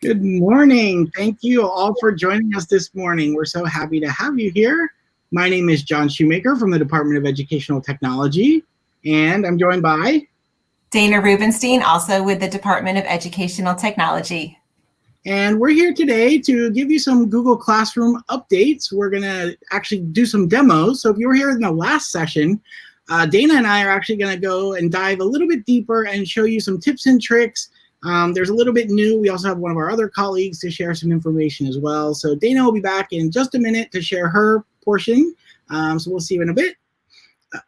Good morning. Thank you all for joining us this morning. We're so happy to have you here. My name is John Shoemaker from the Department of Educational Technology, and I'm joined by Dana Rubenstein, also with the Department of Educational Technology. And we're here today to give you some Google Classroom updates. We're going to actually do some demos. So if you were here in the last session, Dana and I are actually going to go and dive a little bit deeper and show you some tips and tricks. There's a little bit new. We also have one of our other colleagues to share some information as well. So Dana will be back in just a minute to share her portion. So we'll see you in a bit.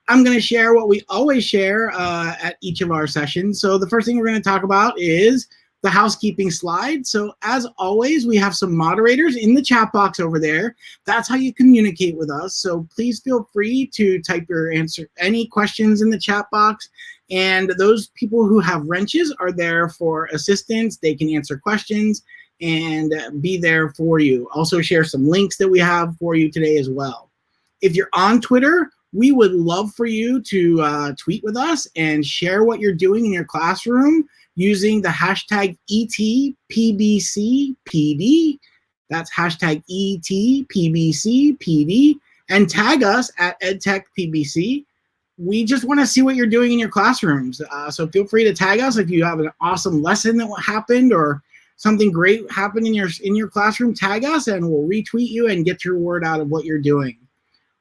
I'm going to share what we always share at each of our sessions. So the first thing we're going to talk about is the housekeeping slide. So as always, we have some moderators in the chat box over there. That's how you communicate with us. So please feel free to type your answer, any questions in the chat box. And those people who have wrenches are there for assistance. They can answer questions and be there for you. Also share some links that we have for you today as well. If you're on Twitter, we would love for you to tweet with us and share what you're doing in your classroom using the hashtag ETPBCPD. That's hashtag ETPBCPD, and tag us at EdTechPBC. We just want to see what you're doing in your classrooms. So feel free to tag us if you have an awesome lesson that happened or something great happened in your classroom. Tag us and we'll retweet you and get your word out of what you're doing.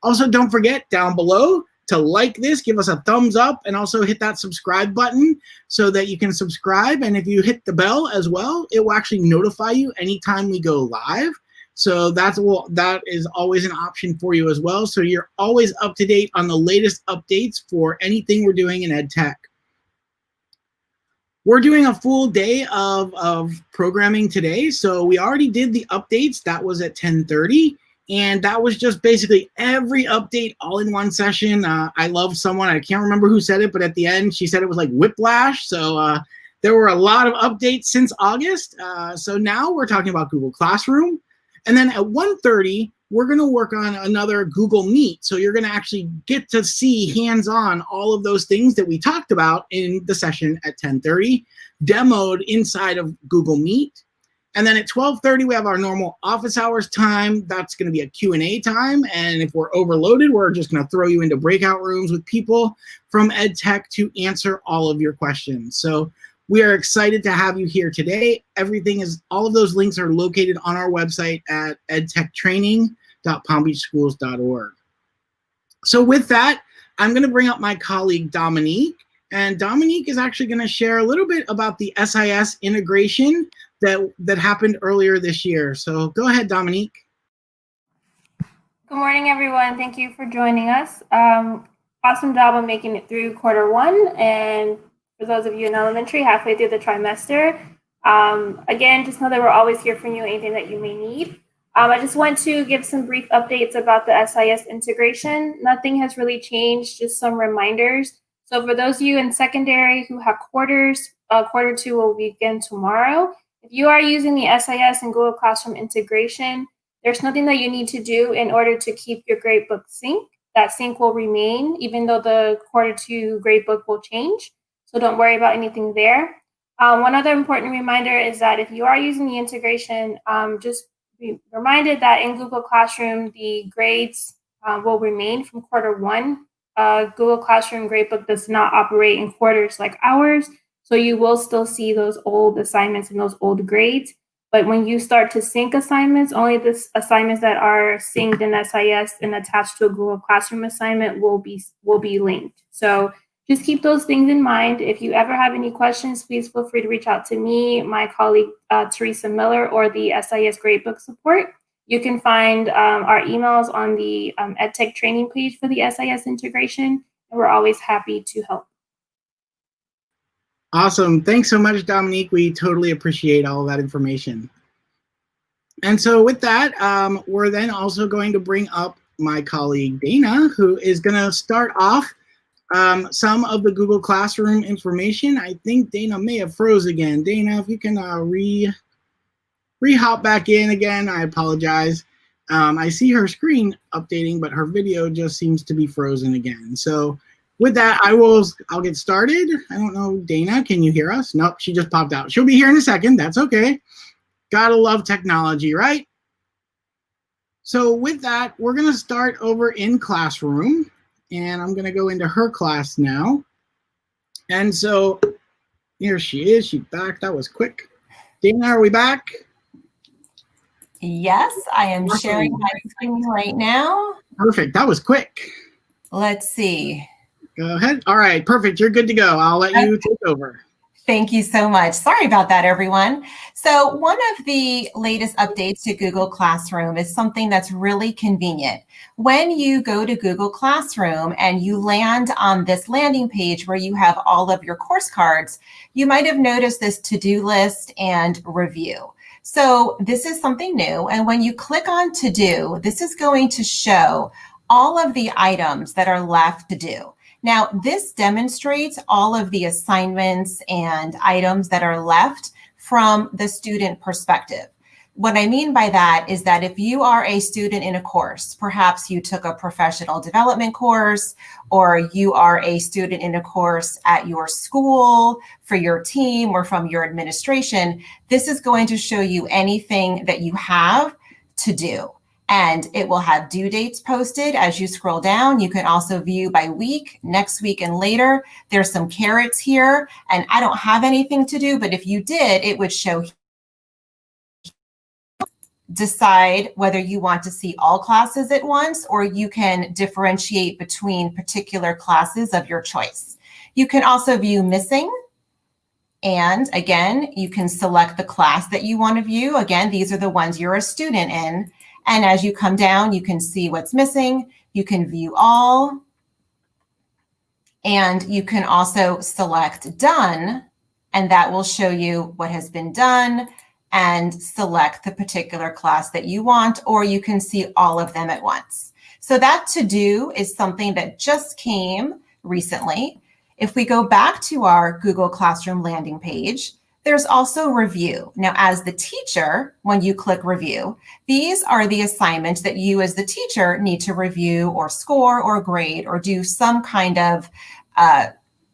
Also, don't forget down below to like this, give us a thumbs up, and also hit that subscribe button so that you can subscribe. And if you hit the bell as well, it will actually notify you anytime we go live. So that is always an option for you as well. So you're always up to date on the latest updates for anything we're doing in EdTech. We're doing a full day of programming today. So we already did the updates. That was at 10:30. And that was just basically every update all in one session. I love someone, I can't remember who said it, but at the end she said it was like whiplash. So there were a lot of updates since August. So now we're talking about Google Classroom. And then at 1:30, we're going to work on another Google Meet. So you're going to actually get to see hands-on all of those things that we talked about in the session at 10:30, demoed inside of Google Meet. And then at 12:30, we have our normal office hours time. That's going to be a Q&A time. And if we're overloaded, we're just going to throw you into breakout rooms with people from EdTech to answer all of your questions. So we are excited to have you here today. All of those links are located on our website at edtechtraining.palmbeachschools.org. So with that, I'm going to bring up my colleague, Dominique. And Dominique is actually going to share a little bit about the SIS integration that happened earlier this year. So go ahead, Dominique. Good morning, everyone. Thank you for joining us. Awesome job on making it through Q1. And for those of you in elementary, halfway through the trimester. Again, just know that we're always here for you, anything that you may need. I just want to give some brief updates about the SIS integration. Nothing has really changed, just some reminders. So for those of you in secondary who have quarters, Q2 will begin tomorrow. If you are using the SIS and Google Classroom integration, there's nothing that you need to do in order to keep your gradebook sync. That sync will remain even though the Q2 gradebook will change. So don't worry about anything there. One other important reminder is that if you are using the integration, just be reminded that in Google Classroom, the grades will remain from Q1. Google Classroom gradebook does not operate in quarters like ours. So you will still see those old assignments and those old grades. But when you start to sync assignments, only the assignments that are synced in SIS and attached to a Google Classroom assignment will be linked. So just keep those things in mind. If you ever have any questions, please feel free to reach out to me, my colleague, Teresa Miller, or the SIS Gradebook Support. You can find our emails on the EdTech training page for the SIS integration, and we're always happy to help. Awesome. Thanks so much, Dominique. We totally appreciate all of that information. And so with that, we're then also going to bring up my colleague, Dana, who is going to start off some of the Google Classroom information. I think Dana may have froze again. Dana, if you can re-hop back in again, I apologize. I see her screen updating, but her video just seems to be frozen again. So with that, I'll get started. I don't know, Dana, can you hear us? Nope, she just popped out. She'll be here in a second. That's okay. Gotta love technology, right? So with that, we're gonna start over in Classroom, and I'm gonna go into her class now. And so here she is, she's back, that was quick. Dana, are we back? Yes, I am sharing my screen right now. Perfect, that was quick. Let's see. Go ahead. All right, perfect, you're good to go. I'll let you take over. Thank you so much. Sorry about that, everyone. So one of the latest updates to Google Classroom is something that's really convenient. When you go to Google Classroom and you land on this landing page where you have all of your course cards, you might have noticed this to-do list and review. So this is something new. And when you click on to do, this is going to show all of the items that are left to do. Now, this demonstrates all of the assignments and items that are left from the student perspective. What I mean by that is that if you are a student in a course, perhaps you took a professional development course, or you are a student in a course at your school, for your team, or from your administration, this is going to show you anything that you have to do. And it will have due dates posted as you scroll down. You can also view by week, next week, and later. There's some carrots here, and I don't have anything to do, but if you did, it would show. Decide whether you want to see all classes at once, or you can differentiate between particular classes of your choice. You can also view missing. And again, you can select the class that you want to view. Again, these are the ones you're a student in. And as you come down, you can see what's missing. You can view all. And you can also select done, and that will show you what has been done and select the particular class that you want, or you can see all of them at once. So that to do is something that just came recently. If we go back to our Google Classroom landing page, there's also review. Now, as the teacher, when you click review, these are the assignments that you as the teacher need to review or score or grade or do some kind of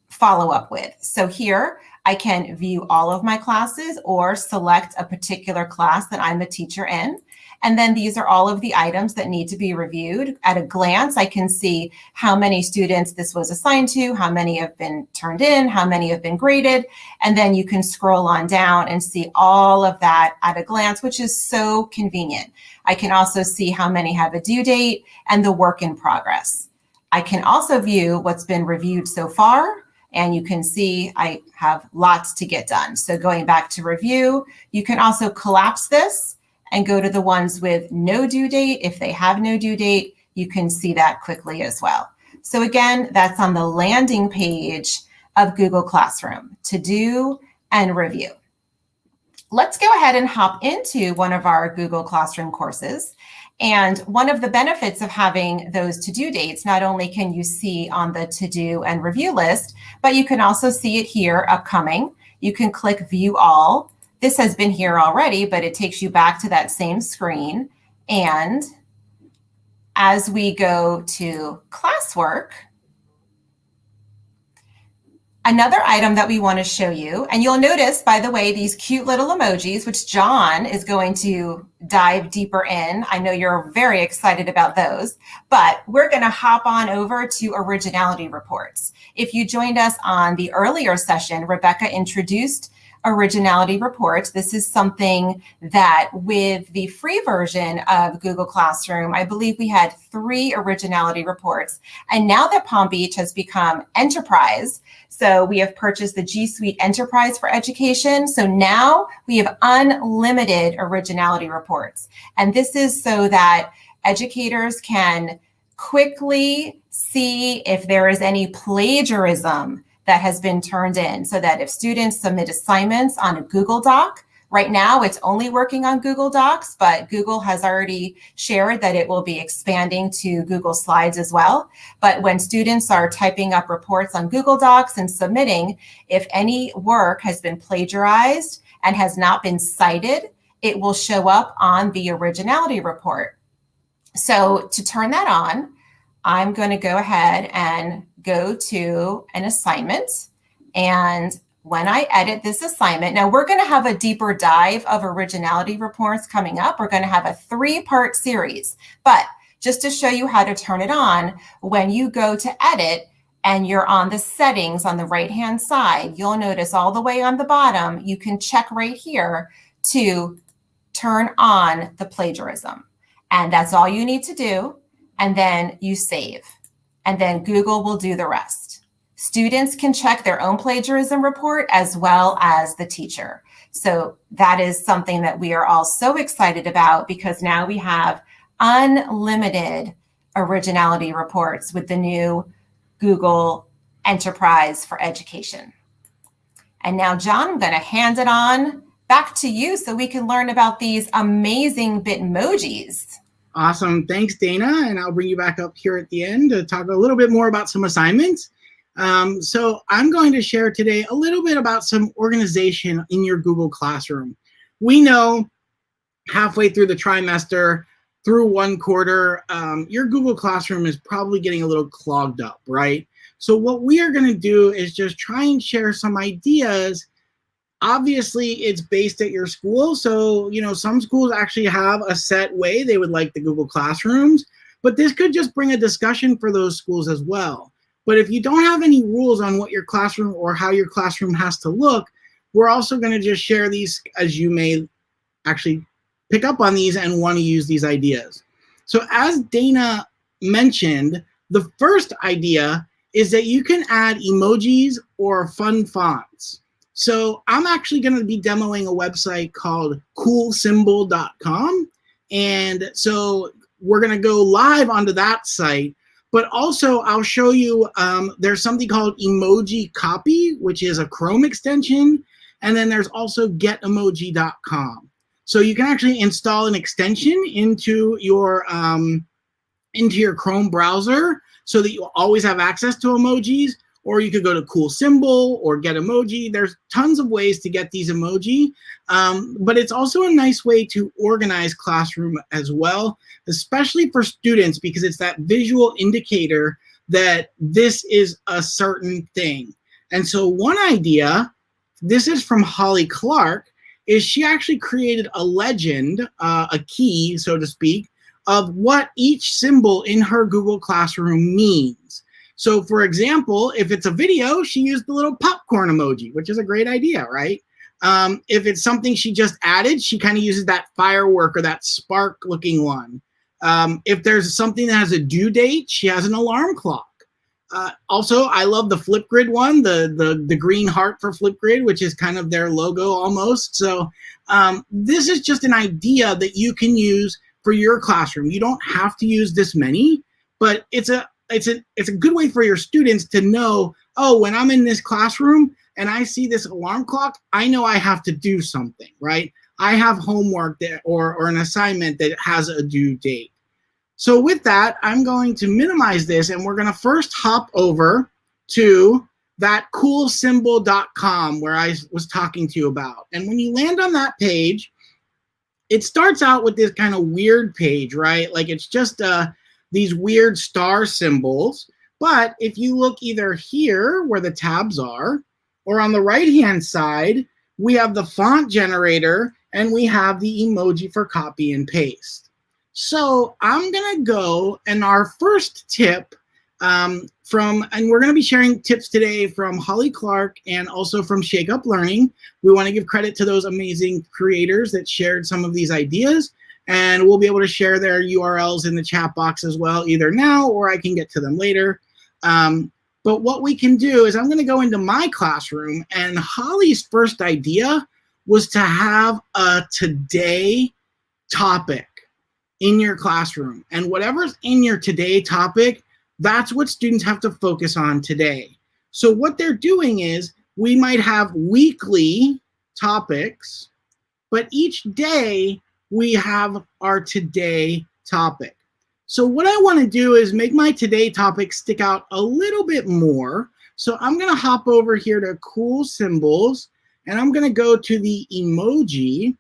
follow-up with. So here, I can view all of my classes or select a particular class that I'm a teacher in. And then these are all of the items that need to be reviewed. At a glance, I can see how many students this was assigned to, how many have been turned in, how many have been graded. And then you can scroll on down and see all of that at a glance, which is so convenient. I can also see how many have a due date and the work in progress. I can also view what's been reviewed so far. And you can see I have lots to get done. So going back to review, you can also collapse this and go to the ones with no due date. If they have no due date, you can see that quickly as well. So again, that's on the landing page of Google Classroom, to do and review. Let's go ahead and hop into one of our Google Classroom courses. And one of the benefits of having those to-do dates, not only can you see on the to-do and review list, but you can also see it here upcoming. You can click View All. This has been here already, but it takes you back to that same screen. And as we go to classwork, another item that we want to show you, and you'll notice, by the way, these cute little emojis, which John is going to dive deeper in. I know you're very excited about those, but we're going to hop on over to originality reports. If you joined us on the earlier session, Rebecca introduced originality reports. This is something that with the free version of Google Classroom, I believe we had 3 originality reports. And now that Palm Beach has become enterprise, so we have purchased the G Suite Enterprise for Education. So now we have unlimited originality reports. And this is so that educators can quickly see if there is any plagiarism that has been turned in, so that if students submit assignments on a Google Doc, right now it's only working on Google Docs, but Google has already shared that it will be expanding to Google Slides as well. But when students are typing up reports on Google Docs and submitting, if any work has been plagiarized and has not been cited, it will show up on the originality report. So to turn that on, I'm going to go ahead and go to an assignment, and when I edit this assignment, now we're going to have a deeper dive of originality reports coming up. We're going to have a 3-part series, but just to show you how to turn it on, when you go to edit and you're on the settings on the right-hand side, you'll notice all the way on the bottom, you can check right here to turn on the plagiarism. And that's all you need to do. And then you save. And then Google will do the rest. Students can check their own plagiarism report as well as the teacher. So that is something that we are all so excited about, because now we have unlimited originality reports with the new Google Enterprise for Education. And now, John, I'm going to hand it on back to you so we can learn about these amazing Bitmojis. Awesome. Thanks, Dana. And I'll bring you back up here at the end to talk a little bit more about some assignments. So I'm going to share today a little bit about some organization in your Google Classroom. We know halfway through the trimester, through one quarter, your Google Classroom is probably getting a little clogged up, right? So what we are going to do is just try and share some ideas. Obviously, it's based at your school. So, you know, some schools actually have a set way they would like the Google Classrooms, but this could just bring a discussion for those schools as well. But if you don't have any rules on what your classroom or how your classroom has to look, we're also going to just share these as you may actually pick up on these and want to use these ideas. So as Dana mentioned, the first idea is that you can add emojis or fun fonts. So I'm actually going to be demoing a website called coolsymbol.com. And so we're going to go live onto that site. But also I'll show you there's something called Emoji Copy, which is a Chrome extension. And then there's also getemoji.com. So you can actually install an extension into your Chrome browser so that you always have access to emojis, or you could go to Cool Symbol or Get Emoji. There's tons of ways to get these emoji, but it's also a nice way to organize Classroom as well, especially for students, because it's that visual indicator that this is a certain thing. And so one idea, this is from Holly Clark, is she actually created a legend, a key, so to speak, of what each symbol in her Google Classroom means. So for example, if it's a video, she used the little popcorn emoji, which is a great idea, right? If it's something she just added, she kind of uses that firework or that spark looking one. If there's something that has a due date, she has an alarm clock. Also, I love the Flipgrid one, the green heart for Flipgrid, which is kind of their logo almost. So this is just an idea that you can use for your classroom. You don't have to use this many, but it's a good way for your students to know, oh, when I'm in this classroom and I see this alarm clock, I know I have to do something, right? I have homework that, or an assignment that has a due date. So with that, I'm going to minimize this, and we're going to first hop over to that coolsymbol.com where I was talking to you about. And when you land on that page, it starts out with this kind of weird page, right? Like it's just these weird star symbols. But if you look either here where the tabs are, or on the right-hand side, we have the font generator and we have the emoji for copy and paste. So I'm going to go, and our first tip and we're going to be sharing tips today from Holly Clark and also from Shake Up Learning. We want to give credit to those amazing creators that shared some of these ideas, and we'll be able to share their URLs in the chat box as well, either now or I can get to them later. But what we can do is I'm going to go into my classroom, and Holly's first idea was to have a today topic in your classroom. And whatever's in your today topic, that's what students have to focus on today. So what they're doing is we might have weekly topics, but each day we have our today topic. So what I want to do is make my today topic stick out a little bit more. So I'm going to hop over here to Cool Symbols, and I'm going to go to the emoji.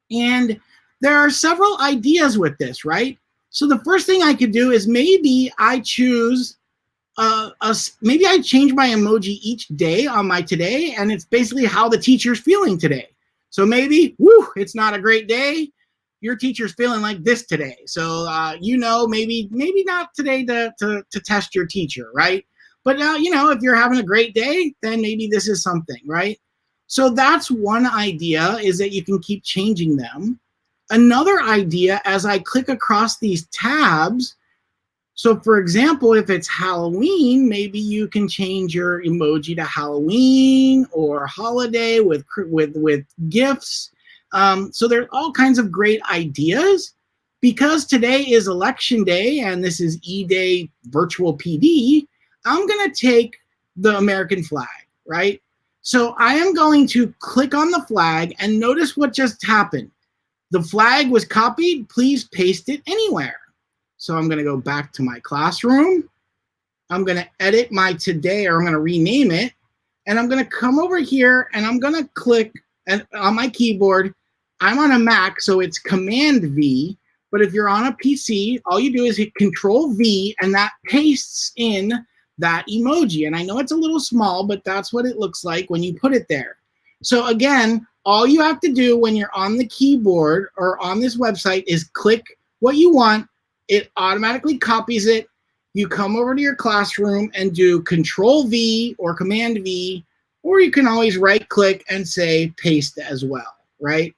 And there are several ideas with this, right? So the first thing I could do is maybe I choose maybe I change my emoji each day on my today, and it's basically how the teacher's feeling today. So maybe, woo, it's not a great day. Your teacher's feeling like this today. So, maybe not today to test your teacher, right? But, if you're having a great day, then maybe this is something, right? So that's one idea, is that you can keep changing them. Another idea, as I click across these tabs, so for example, if it's Halloween, maybe you can change your emoji to Halloween or holiday with gifts. So there's all kinds of great ideas. Because today is election day and this is E-Day virtual PD, I'm going to take the American flag, right? So I am going to click on the flag and notice what just happened. The flag was copied. Please paste it anywhere. So I'm going to go back to my classroom. I'm going to edit my today, or I'm going to rename it. And I'm going to come over here and I'm going to click on my keyboard. I'm on a Mac, so it's Command V. But if you're on a PC, all you do is hit Control V, and that pastes in that emoji. And I know it's a little small, but that's what it looks like when you put it there. So again, all you have to do when you're on the keyboard or on this website is click what you want. It automatically copies it. You come over to your classroom and do Control V or Command V, or you can always right click and say paste as well, right?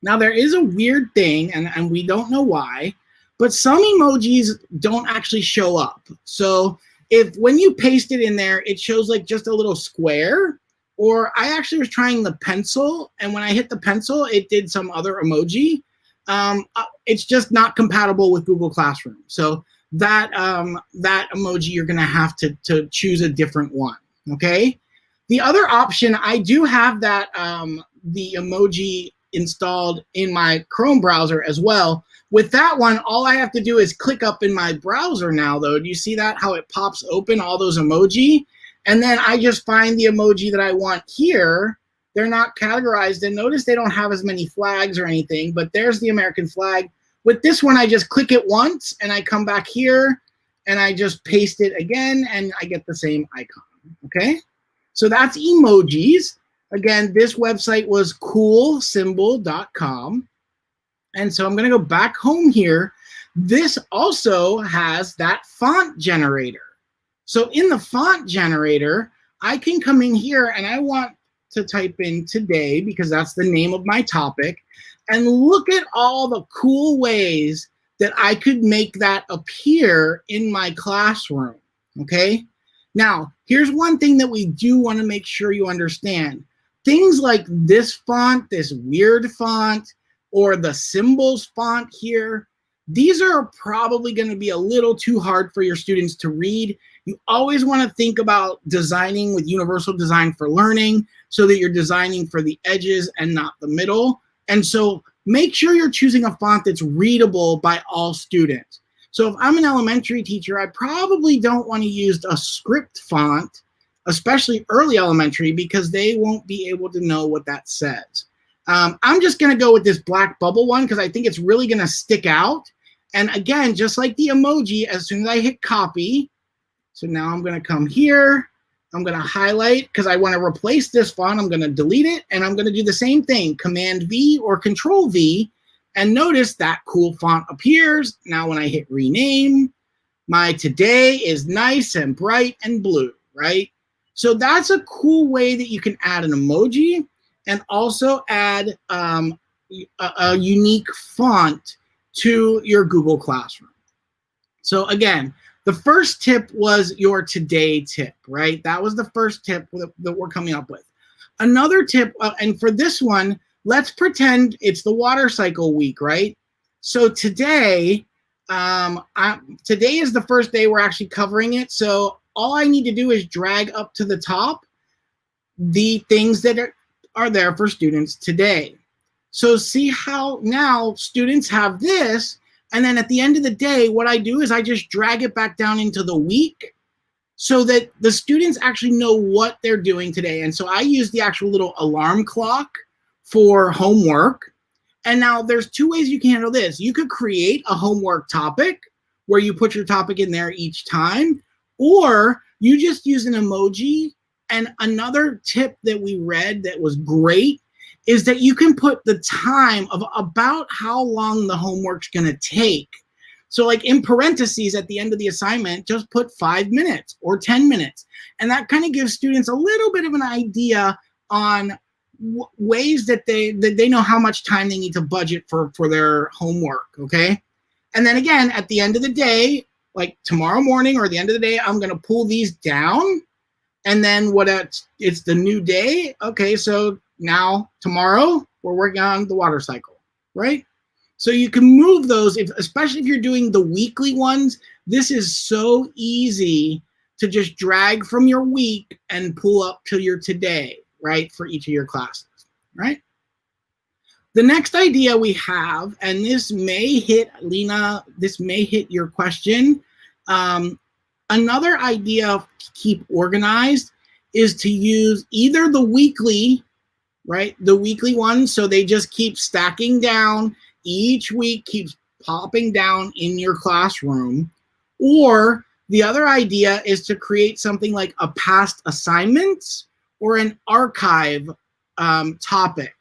Now there is a weird thing, and we don't know why, but some emojis don't actually show up. So when you paste it in there, it shows like just a little square, or I actually was trying the pencil, and when I hit the pencil, it did some other emoji. It's just not compatible with Google Classroom. So that emoji, you're gonna have to choose a different one, okay? The other option, I do have that, the emoji installed in my Chrome browser as well. With that one, all I have to do is click up in my browser now, though. Do you see that, how it pops open, all those emoji? And then I just find the emoji that I want here. They're not categorized, and notice they don't have as many flags or anything, but there's the American flag. With this one, I just click it once, and I come back here, and I just paste it again, and I get the same icon, okay? So that's emojis. Again, this website was coolsymbol.com. And so I'm going to go back home here. This also has that font generator. So in the font generator, I can come in here and I want to type in today because that's the name of my topic. And look at all the cool ways that I could make that appear in my classroom, okay? Now, here's one thing that we do want to make sure you understand. Things like this font, this weird font, or the symbols font here, these are probably going to be a little too hard for your students to read. You always want to think about designing with universal design for learning so that you're designing for the edges and not the middle. And so make sure you're choosing a font that's readable by all students. So if I'm an elementary teacher, I probably don't want to use a script font, especially early elementary, because they won't be able to know what that says. I'm just going to go with this black bubble one because I think it's really going to stick out. And again, just like the emoji, as soon as I hit copy, so now I'm going to come here, I'm going to highlight because I want to replace this font. I'm going to delete it, and I'm going to do the same thing, Command V or Control V, and notice that cool font appears. Now when I hit rename, my today is nice and bright and blue, right? So that's a cool way that you can add an emoji and also add a unique font to your Google Classroom. So again, the first tip was your today tip, right? That was the first tip that we're coming up with. Another tip, and for this one, let's pretend it's the water cycle week, right? So today, today is the first day we're actually covering it. So all I need to do is drag up to the top the things that are there for students today. So see how now students have this, and then at the end of the day, what I do is I just drag it back down into the week so that the students actually know what they're doing today. And so I use the actual little alarm clock for homework. And now there's two ways you can handle this. You could create a homework topic where you put your topic in there each time, Or you just use an emoji. And another tip that we read that was great is that you can put the time of about how long the homework's going to take. So like in parentheses at the end of the assignment, just put 5 minutes or 10 minutes. And that kind of gives students a little bit of an idea on ways that they know how much time they need to budget for their homework, okay? And then again, at the end of the day, like tomorrow morning or the end of the day, I'm going to pull these down. And then it's the new day. Okay, so now tomorrow we're working on the water cycle, right? So you can move those, especially if you're doing the weekly ones. This is so easy to just drag from your week and pull up to your today, right, for each of your classes, right? The next idea we have, and this may hit, Lena, this may hit your question. Another idea to keep organized is to use either the weekly, right, the weekly one, so they just keep stacking down. Each week keeps popping down in your classroom. Or the other idea is to create something like a past assignments or an archive topic.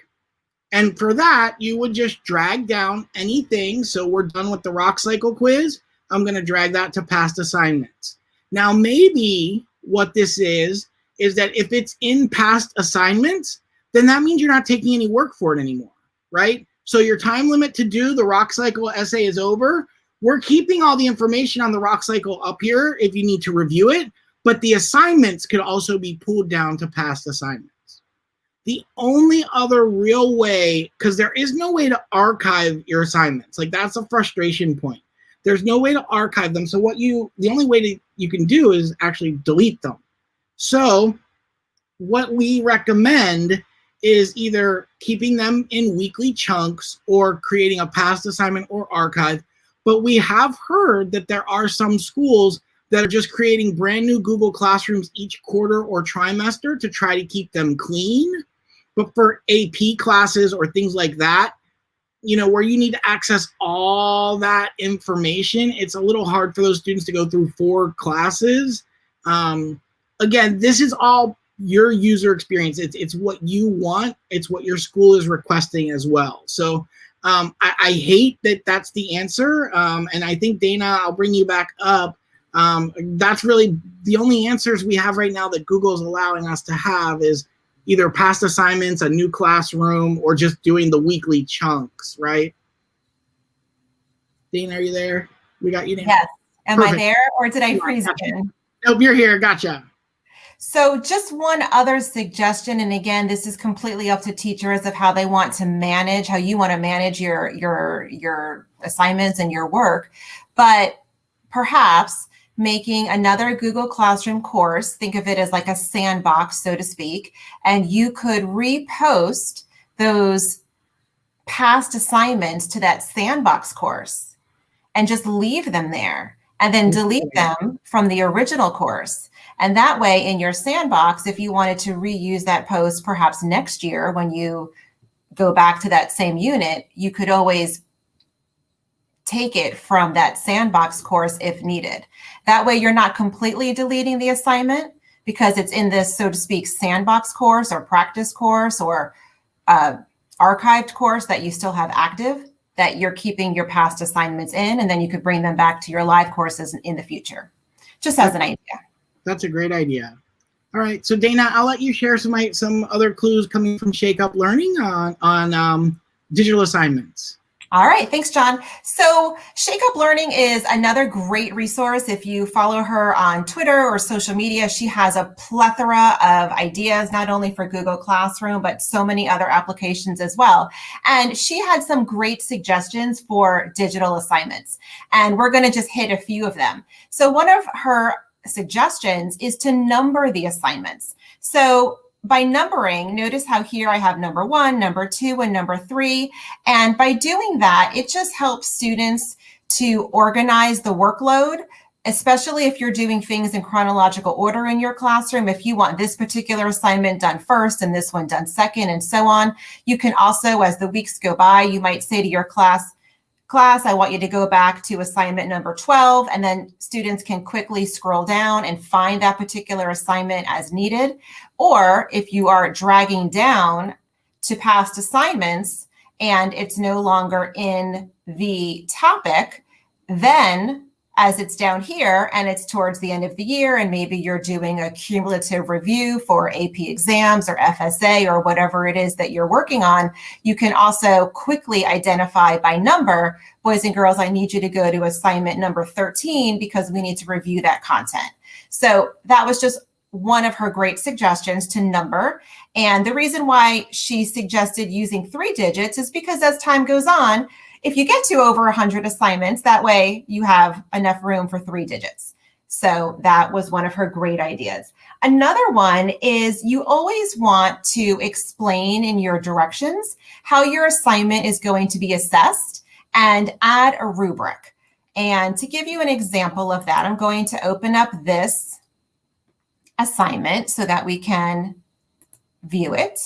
And for that, you would just drag down anything. So we're done with the rock cycle quiz. I'm going to drag that to past assignments. Now, maybe what this is that if it's in past assignments, then that means you're not taking any work for it anymore, right? So your time limit to do the rock cycle essay is over. We're keeping all the information on the rock cycle up here if you need to review it, but the assignments could also be pulled down to past assignments. The only other real way, because there is no way to archive your assignments, like that's a frustration point. There's no way to archive them. So the only way you can do is actually delete them. So what we recommend is either keeping them in weekly chunks or creating a past assignment or archive. But we have heard that there are some schools that are just creating brand new Google Classrooms each quarter or trimester to try to keep them clean. But for AP classes or things like that, you know, where you need to access all that information, it's a little hard for those students to go through 4 classes. Again, this is all your user experience. It's what you want. It's what your school is requesting as well. So I hate that that's the answer. And I think, Dana, I'll bring you back up. That's really the only answers we have right now that Google is allowing us to have is either past assignments, a new classroom, or just doing the weekly chunks, right? Dana, are you there? We got you, Dana. Yes. Am Perfect. I there, or did I freeze again? Nope, you're here. Gotcha. So just one other suggestion, and again, this is completely up to teachers of how they want to manage, how you want to manage your assignments and your work, but perhaps making another Google Classroom course, think of it as like a sandbox, so to speak, and you could repost those past assignments to that Sandbox course and just leave them there and then delete them from the original course. And that way in your Sandbox, if you wanted to reuse that post perhaps next year when you go back to that same unit, you could always take it from that Sandbox course if needed. That way you're not completely deleting the assignment because it's in this, so to speak, Sandbox course or practice course or archived course that you still have active, that you're keeping your past assignments in, and then you could bring them back to your live courses in the future, just as an idea. That's a great idea. All right, so Dana, I'll let you share some other clues coming from Shake Up Learning on digital assignments. All right, thanks, John. So Shake Up Learning is another great resource. If you follow her on Twitter or social media, she has a plethora of ideas, not only for Google Classroom, but so many other applications as well. And she had some great suggestions for digital assignments. And we're going to just hit a few of them. So one of her suggestions is to number the assignments. So by numbering, notice how here I have number 1, number 2, and number 3. And by doing that, it just helps students to organize the workload, especially if you're doing things in chronological order in your classroom. If you want this particular assignment done first and this one done second and so on, you can also, as the weeks go by, you might say to your class, class, I want you to go back to assignment number 12, and then students can quickly scroll down and find that particular assignment as needed. Or if you are dragging down to past assignments and it's no longer in the topic, then as it's down here and it's towards the end of the year and maybe you're doing a cumulative review for AP exams or FSA or whatever it is that you're working on, you can also quickly identify by number, boys and girls, I need you to go to assignment number 13 because we need to review that content. So that was just one of her great suggestions to number. And the reason why she suggested using 3 digits is because as time goes on, if you get to over 100 assignments, that way you have enough room for 3 digits. So that was one of her great ideas. Another one is you always want to explain in your directions how your assignment is going to be assessed and add a rubric. And to give you an example of that, I'm going to open up this assignment so that we can view it.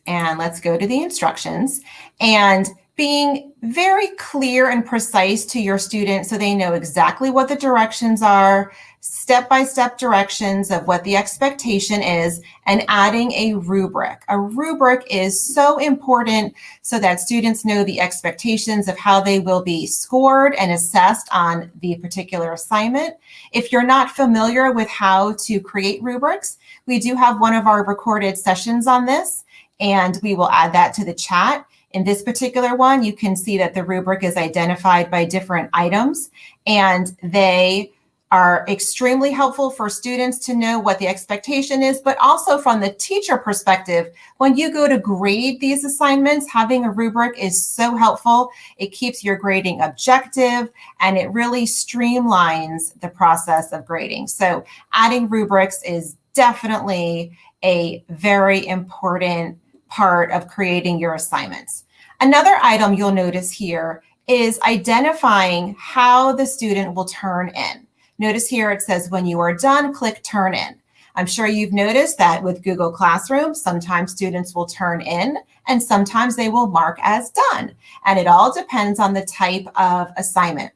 And let's go to the instructions. And being very clear and precise to your students so they know exactly what the directions are, step-by-step directions of what the expectation is, and adding a rubric. A rubric is so important so that students know the expectations of how they will be scored and assessed on the particular assignment. If you're not familiar with how to create rubrics, we do have one of our recorded sessions on this, and we will add that to the chat. In this particular one, you can see that the rubric is identified by different items, and they are extremely helpful for students to know what the expectation is, but also from the teacher perspective, when you go to grade these assignments, having a rubric is so helpful. It keeps your grading objective, and it really streamlines the process of grading. So adding rubrics is definitely a very important part of creating your assignments. Another item you'll notice here is identifying how the student will turn in. Notice here it says when you are done, click turn in. I'm sure you've noticed that with Google Classroom, sometimes students will turn in and sometimes they will mark as done. And it all depends on the type of assignment.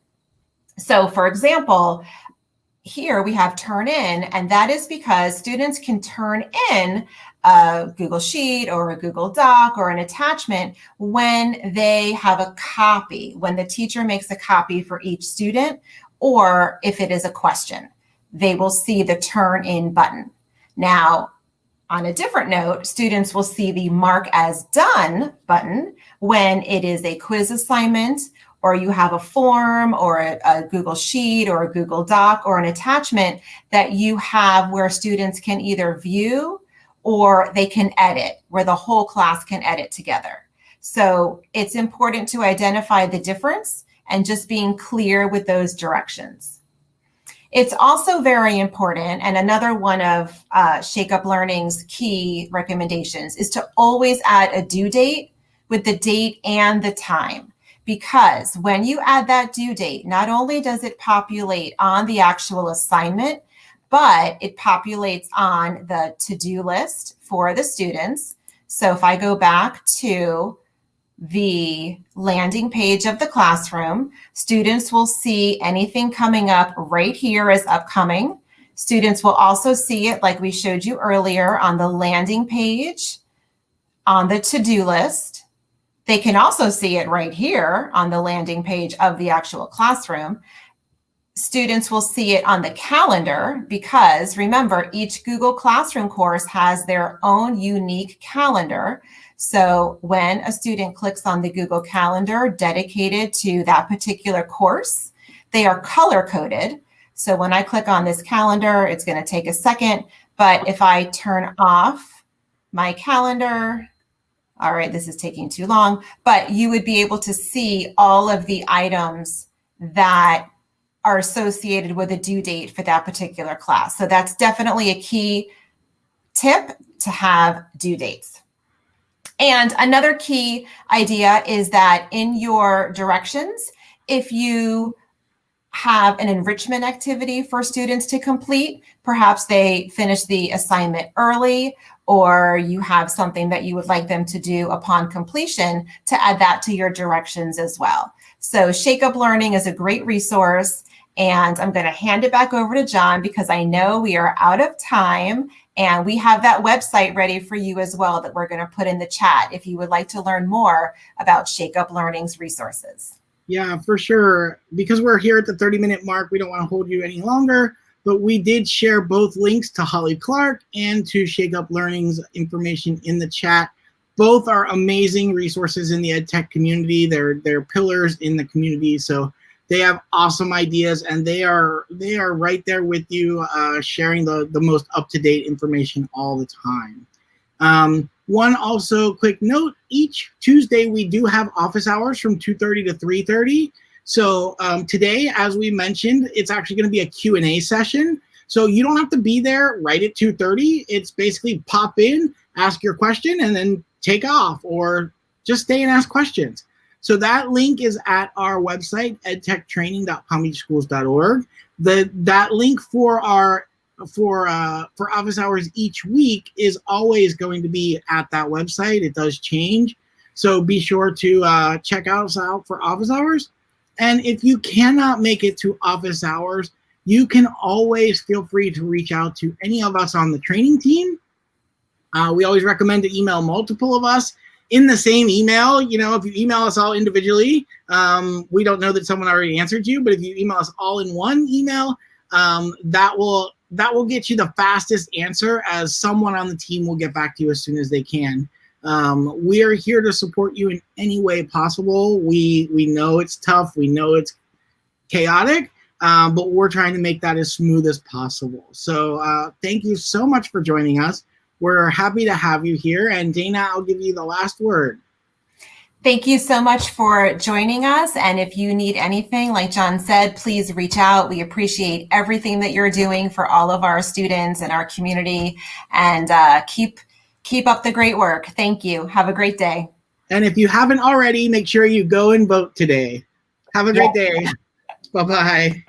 So for example, here we have turn in, and that is because students can turn in a Google Sheet or a Google Doc or an attachment when they have a copy, when the teacher makes a copy for each student, or if it is a question, they will see the turn in button. Now, on a different note, students will see the mark as done button when it is a quiz assignment, or you have a form or a Google Sheet or a Google Doc or an attachment that you have where students can either view or they can edit, where the whole class can edit together. So it's important to identify the difference and just being clear with those directions. It's also very important, and another one of Shake Up Learning's key recommendations is to always add a due date with the date and the time. Because when you add that due date, not only does it populate on the actual assignment, but it populates on the to-do list for the students. So if I go back to the landing page of the classroom, students will see anything coming up right here as upcoming. Students will also see it, like we showed you earlier, on the landing page, on the to-do list. They can also see it right here on the landing page of the actual classroom. Students will see it on the calendar because, remember, each Google Classroom course has their own unique calendar. So when a student clicks on the Google Calendar dedicated to that particular course, they are color-coded. So when I click on this calendar, it's going to take a second. But if I turn off my calendar, all right, this is taking too long, but you would be able to see all of the items that are associated with a due date for that particular class. So that's definitely a key tip, to have due dates. And another key idea is that in your directions, if you have an enrichment activity for students to complete, perhaps they finish the assignment early, or you have something that you would like them to do upon completion, to add that to your directions as well. So Shake Up Learning is a great resource, and I'm going to hand it back over to John because I know we are out of time, and we have that website ready for you as well that we're going to put in the chat if you would like to learn more about Shake Up Learning's resources. Yeah, for sure. Because we're here at the 30-minute mark, we don't want to hold you any longer, but we did share both links to Holly Clark and to Shake Up Learning's information in the chat. Both are amazing resources in the EdTech community. They're pillars in the community, so they have awesome ideas, and they are right there with you, sharing the most up-to-date information all the time. One also quick note, each Tuesday we do have office hours from 2:30 to 3:30. So today, as we mentioned, it's actually going to be a Q&A session. So you don't have to be there right at 2:30. It's basically pop in, ask your question, and then take off, or just stay and ask questions. So that link is at our website, edtechtraining.palmbeachschools.org. That link for office hours each week is always going to be at that website. It does change, so be sure to check us out for office hours. And if you cannot make it to office hours, you can always feel free to reach out to any of us on the training team. We always recommend to email multiple of us in the same email. You know, if you email us all individually, we don't know that someone already answered you, but if you email us all in one email, that will get you the fastest answer, as someone on the team will get back to you as soon as they can. We are here to support you in any way possible. We know it's tough. We know it's chaotic, but we're trying to make that as smooth as possible. So thank you so much for joining us. We're happy to have you here. And Dana, I'll give you the last word. Thank you so much for joining us. And if you need anything, like John said, please reach out. We appreciate everything that you're doing for all of our students and our community. And keep up the great work. Thank you. Have a great day. And if you haven't already, make sure you go and vote today. Have a great day. Bye-bye.